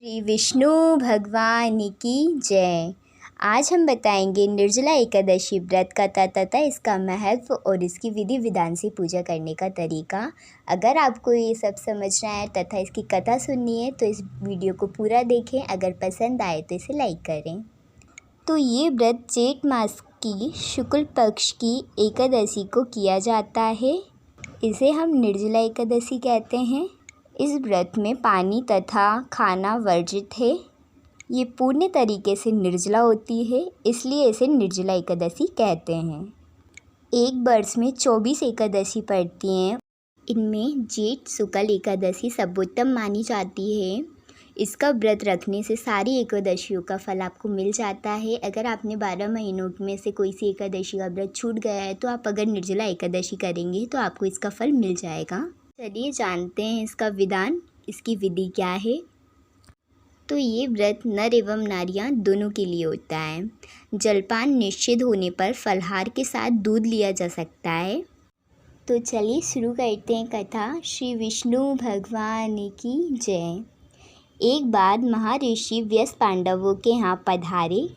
श्री विष्णु भगवान की जय। आज हम बताएंगे निर्जला एकादशी व्रत कथा तथा इसका महत्व और इसकी विधि विधान से पूजा करने का तरीका। अगर आपको ये सब समझना है तथा इसकी कथा सुननी है तो इस वीडियो को पूरा देखें। अगर पसंद आए तो इसे लाइक करें। तो ये व्रत जेठ मास की शुक्ल पक्ष की एकादशी को किया जाता है। इसे हम निर्जला एकादशी कहते हैं। इस व्रत में पानी तथा खाना वर्जित है। ये पूर्ण तरीके से निर्जला होती है, इसलिए इसे निर्जला एकादशी कहते हैं। एक वर्ष में 24 एकादशी पड़ती हैं। इनमें जेठ शुक्ल एकादशी सर्वोत्तम मानी जाती है। इसका व्रत रखने से सारी एकादशियों का फल आपको मिल जाता है। अगर आपने 12 महीनों में से कोई सी एकादशी का व्रत छूट गया है तो आप अगर निर्जला एकादशी करेंगे तो आपको इसका फल मिल जाएगा। चलिए जानते हैं इसका विधान, इसकी विधि क्या है। तो ये व्रत नर एवं नारियां दोनों के लिए होता है। जलपान निश्चित होने पर फलाहार के साथ दूध लिया जा सकता है। तो चलिए शुरू करते हैं कथा। श्री विष्णु भगवान की जय। एक बार महर्षि व्यास पांडवों के यहाँ पधारे।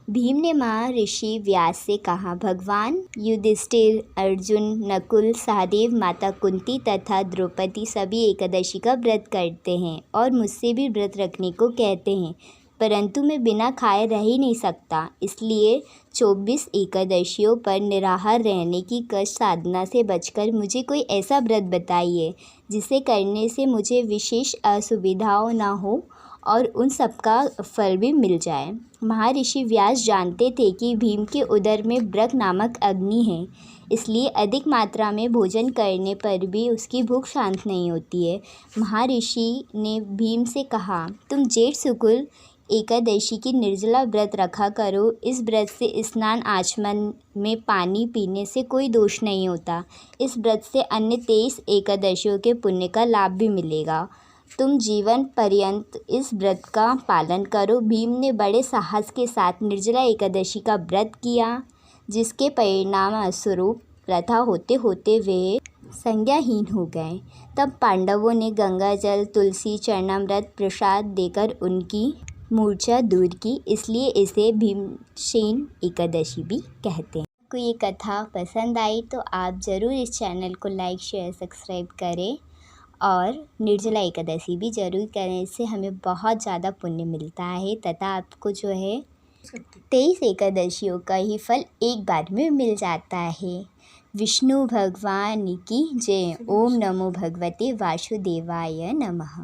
भीम ने महर्षि व्यास से कहा, भगवान युधिष्ठिर, अर्जुन, नकुल, सहदेव, माता कुंती तथा द्रौपदी सभी एकादशी का व्रत करते हैं और मुझसे भी व्रत रखने को कहते हैं, परंतु मैं बिना खाए रह ही नहीं सकता। इसलिए 24 एकादशियों पर निराहार रहने की कष्ट साधना से बचकर मुझे कोई ऐसा व्रत बताइए जिसे करने से मुझे विशेष असुविधाओं न हो और उन सबका फल भी मिल जाए। महर्षि व्यास जानते थे कि भीम के उदर में ब्रक नामक अग्नि है, इसलिए अधिक मात्रा में भोजन करने पर भी उसकी भूख शांत नहीं होती है। महर्षि ने भीम से कहा, तुम जेठ शुक्ल एकादशी की निर्जला व्रत रखा करो। इस व्रत से स्नान आचमन में पानी पीने से कोई दोष नहीं होता। इस व्रत से अन्य 23 एकादशियों के पुण्य का लाभ भी मिलेगा। तुम जीवन पर्यंत इस व्रत का पालन करो। भीम ने बड़े साहस के साथ निर्जला एकादशी का व्रत किया, जिसके परिणाम स्वरूप प्रथा होते होते वे संज्ञाहीन हो गए। तब पांडवों ने गंगा जल, तुलसी, चरणामृत प्रसाद देकर उनकी मूर्छा दूर की, इसलिए इसे भीमसेन एकादशी भी कहते हैं। आपको ये कथा पसंद आई तो आप ज़रूर इस चैनल को लाइक, शेयर, सब्सक्राइब करें और निर्जला एकादशी भी ज़रूर करें। इससे हमें बहुत ज़्यादा पुण्य मिलता है तथा आपको जो है 23 एकादशियों का ही फल एक बार में मिल जाता है। विष्णु भगवान की जय। ओम नमो भगवते वासुदेवाय नमः।